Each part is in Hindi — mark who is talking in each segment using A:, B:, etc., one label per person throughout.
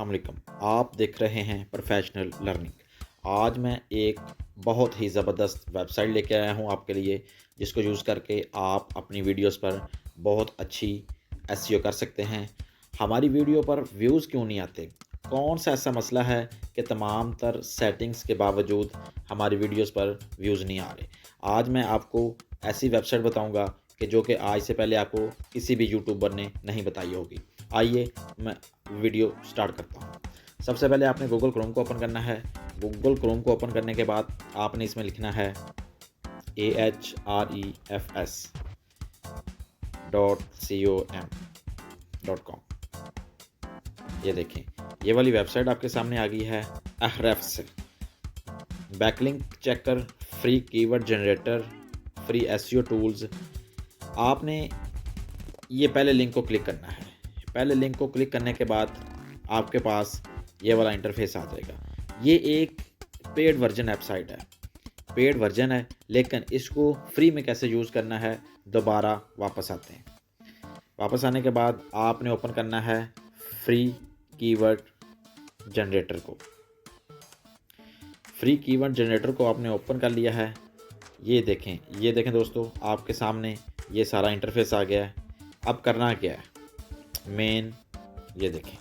A: वालेकुम। आप देख रहे हैं प्रोफेशनल लर्निंग। आज मैं एक बहुत ही ज़बरदस्त वेबसाइट लेके आया हूँ आपके लिए, जिसको यूज़ करके आप अपनी वीडियोस पर बहुत अच्छी एसईओ कर सकते हैं। हमारी वीडियो पर व्यूज़ क्यों नहीं आते? कौन सा ऐसा मसला है कि तमाम तर सेटिंग्स के बावजूद हमारी वीडियोस पर व्यूज़ नहीं आ रहे? आज मैं आपको ऐसी वेबसाइट बताऊँगा कि जो कि आज से पहले आपको किसी भी यूट्यूबर ने नहीं बताई होगी। आइए मैं वीडियो स्टार्ट करता हूँ। सबसे पहले आपने गूगल क्रोम को ओपन करना है। गूगल क्रोम को ओपन करने के बाद आपने इसमें लिखना है ahrefs.com। ये देखें, ये वाली वेबसाइट आपके सामने आ गई है। अहरेफ्स से backlink checker, free keyword generator, free SEO tools. आपने ये पहले लिंक को क्लिक करना है। पहले लिंक को क्लिक करने के बाद आपके पास ये वाला इंटरफेस आ जाएगा। ये एक पेड वर्जन वेबसाइट है, पेड वर्जन है, लेकिन इसको फ्री में कैसे यूज़ करना है, दोबारा वापस आते हैं। वापस आने के बाद आपने ओपन करना है फ्री कीवर्ड जनरेटर को। फ्री कीवर्ड जनरेटर को आपने ओपन कर लिया है। ये देखें दोस्तों, आपके सामने ये सारा इंटरफेस आ गया है। अब करना क्या है, मेन ये देखें,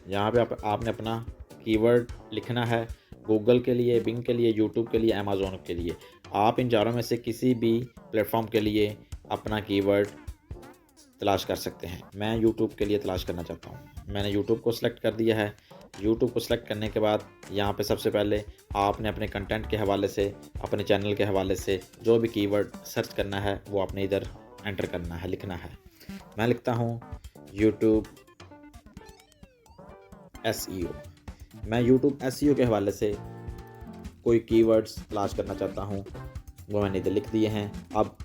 A: यहाँ पे आपने अपना कीवर्ड लिखना है। गूगल के लिए, बिंग के लिए, यूट्यूब के लिए, अमेज़ॉन के लिए। आप इन चारों में से किसी भी प्लेटफॉर्म के लिए अपना कीवर्ड तलाश कर सकते हैं। मैं यूट्यूब के लिए तलाश करना चाहता हूँ। मैंने यूट्यूब को सिलेक्ट कर दिया है। यूट्यूब को सिलेक्ट करने के बाद यहाँ पे सबसे पहले आपने अपने कंटेंट के हवाले से, अपने चैनल के हवाले से जो भी कीवर्ड सर्च करना है वो आपने इधर एंटर करना है, लिखना है। मैं लिखता हूँ यूट्यूब एसईओ। मैं यूट्यूब एसईओ के हवाले से कोई कीवर्ड्स तलाश करना चाहता हूँ, वो मैंने इधर लिख दिए हैं। अब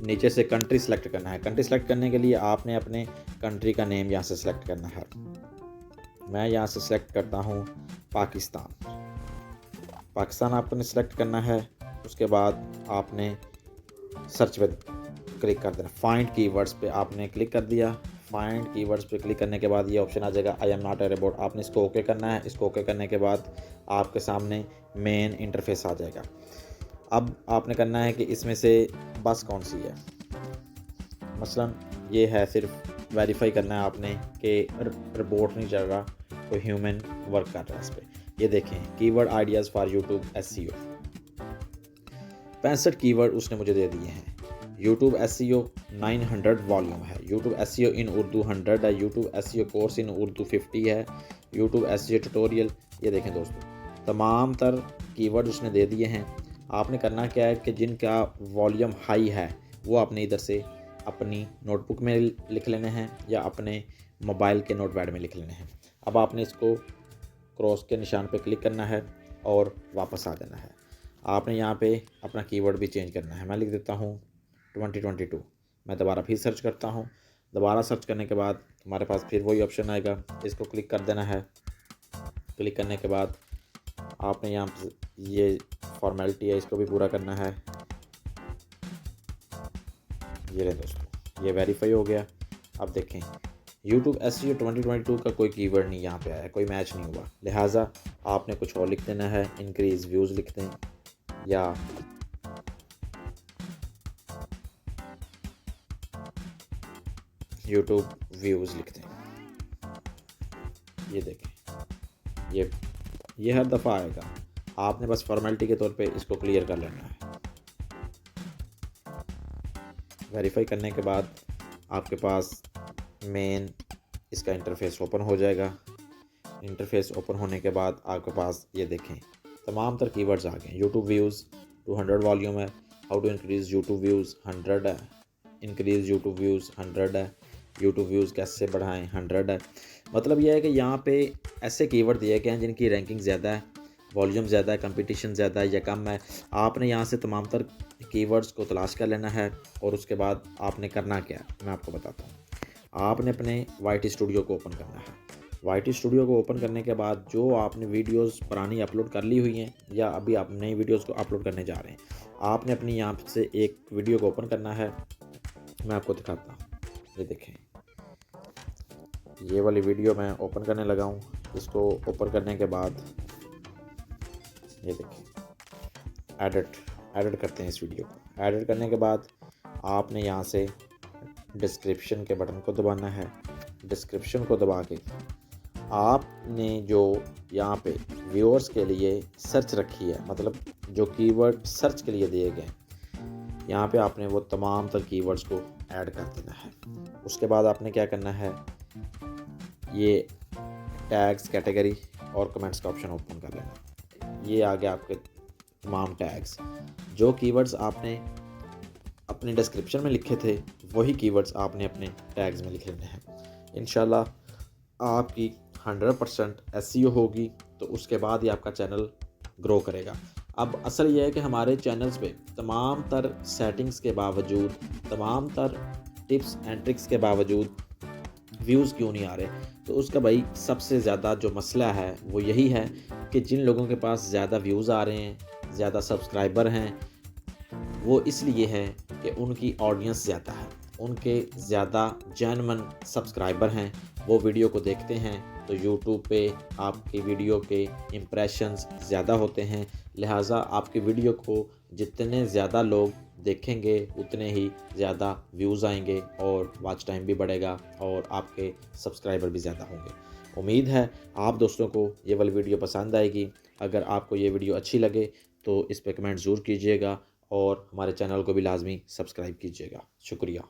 A: नीचे से कंट्री सेलेक्ट करना है। कंट्री सेलेक्ट करने के लिए आपने अपने कंट्री का नेम यहाँ से सेलेक्ट करना है। मैं यहाँ से सेलेक्ट करता हूँ पाकिस्तान। पाकिस्तान आपने सेलेक्ट करना है। उसके बाद आपने सर्च पे क्लिक कर देना। फाइंड कीवर्ड्स पे आपने क्लिक कर दिया। फाइंड कीवर्ड्स पे क्लिक करने के बाद ये ऑप्शन आ जाएगा, I am not a robot. आपने इसको ओके करना है। इसको ओके करने के बाद आपके सामने मेन इंटरफेस आ जाएगा। अब आपने करना है कि इसमें से बस कौन सी है। मसलन ये है, सिर्फ वेरीफाई करना है आपने कि रोबोट नहीं चल रहा, कोई ह्यूमन वर्क कर रहा है इस पर। ये देखें, keyword ideas for YouTube SEO. 65 keyword उसने मुझे दे दिए हैं। यूट्यूब एसईओ 900 वॉल्यूम है। यूट्यूब एसईओ इन उर्दू 100 है। YouTube SEO course in Urdu 50 है। YouTube SEO tutorial. ये देखें दोस्तों, तमाम तर कीवर्ड उसने दे दिए हैं। आपने करना क्या है कि जिनका वॉल्यूम हाई है वो आपने इधर से अपनी नोटबुक में लिख लेने हैं या अपने मोबाइल के नोटपैड में लिख लेने हैं। अब आपने इसको क्रॉस के निशान पे क्लिक करना है और वापस आ जाना है। आपने यहाँ पे अपना कीवर्ड भी चेंज करना है। मैं लिख देता हूँ 2022। मैं दोबारा फिर सर्च करता हूँ। दोबारा सर्च करने के बाद हमारे पास फिर वही ऑप्शन आएगा, इसको क्लिक कर देना है। क्लिक करने के बाद आपने यहाँ पे ये फॉर्मेलिटी है, इसको भी पूरा करना है। ये रहे दोस्तों, ये वेरीफाई हो गया। अब देखें, यूट्यूब एसईओ 2022 का कोई कीवर्ड नहीं यहाँ पे आया, कोई मैच नहीं हुआ। लिहाजा आपने कुछ और लिख देना है। इंक्रीज व्यूज़ लिख दें या यूट्यूब व्यूज़ लिख दें। ये देखें, ये हर दफ़ा आएगा। आपने बस फॉर्मेलिटी के तौर पे इसको क्लियर कर लेना है। वेरीफाई करने के बाद आपके पास मेन इसका इंटरफेस ओपन हो जाएगा। इंटरफेस ओपन होने के बाद आपके पास ये देखें, तमाम तर कीवर्ड्स आ गए। यूट्यूब व्यूज़ 200 वॉल्यूम है। How to increase YouTube views 100 है। इंक्रीज़ यूट्यूब व्यूज़ 100 है। यूट्यूब व्यूज़ कैसे बढ़ाएं 100 है। मतलब यह है कि यहाँ पे ऐसे कीवर्ड दिए गए हैं जिनकी रैंकिंग ज़्यादा है, वॉल्यूम ज़्यादा है, कंपटीशन ज़्यादा है या कम है। आपने यहाँ से तमाम तर कीवर्ड्स को तलाश कर लेना है और उसके बाद आपने करना क्या है मैं आपको बताता हूँ। आपने अपने वाईटी स्टूडियो को ओपन करना है। वाईटी स्टूडियो को ओपन करने के बाद जो आपने वीडियोस पुरानी अपलोड कर ली हुई हैं या अभी आप नई वीडियोस को अपलोड करने जा रहे हैं, आपने अपनी यहाँ से एक वीडियो को ओपन करना है। मैं आपको दिखाता हूँ। ये देखें, ये वाली वीडियो मैं ओपन करने लगा हूँ। इसको ओपन करने के बाद ये देखें, एडिट करते हैं इस वीडियो को। एडिट करने के बाद आपने यहाँ से डिस्क्रिप्शन के बटन को दबाना है। डिस्क्रिप्शन को दबा के आपने जो यहाँ पे व्यूअर्स के लिए सर्च रखी है, मतलब जो कीवर्ड सर्च के लिए दिए गए, यहाँ पे आपने वो तमाम तर कीवर्ड्स को ऐड कर देना है। उसके बाद आपने क्या करना है, ये टैग्स, कैटेगरी और कमेंट्स का ऑप्शन ओपन कर लेना। ये आ गया आपके तमाम टैग्स। जो कीवर्ड्स आपने अपने डिस्क्रिप्शन में लिखे थे वही कीवर्ड्स आपने अपने टैग्स में लिख लेने हैं। इंशाल्लाह आपकी 100% एसईओ होगी तो उसके बाद ही आपका चैनल ग्रो करेगा। अब असल ये है कि हमारे चैनल्स पे तमाम तर सेटिंग्स के बावजूद, तमाम तर टिप्स एंड ट्रिक्स के बावजूद व्यूज़ क्यों नहीं आ रहे। तो उसका भाई सबसे ज़्यादा जो मसला है वो यही है कि जिन लोगों के पास ज़्यादा व्यूज़ आ रहे हैं, ज़्यादा सब्सक्राइबर हैं, वो इसलिए है कि उनकी ऑडियंस ज़्यादा है, उनके ज़्यादा जेन्युइन सब्सक्राइबर हैं, वो वीडियो को देखते हैं तो यूट्यूब पे आपकी वीडियो के इम्प्रेशंस ज़्यादा होते हैं। लिहाजा आपकी वीडियो को जितने ज़्यादा लोग देखेंगे उतने ही ज़्यादा व्यूज़ आएंगे और वॉच टाइम भी बढ़ेगा और आपके सब्सक्राइबर भी ज़्यादा होंगे। उम्मीद है आप दोस्तों को ये वाली वीडियो पसंद आएगी। अगर आपको ये वीडियो अच्छी लगे तो इस पर कमेंट ज़रूर कीजिएगा और हमारे चैनल को भी लाजमी सब्सक्राइब कीजिएगा। शुक्रिया।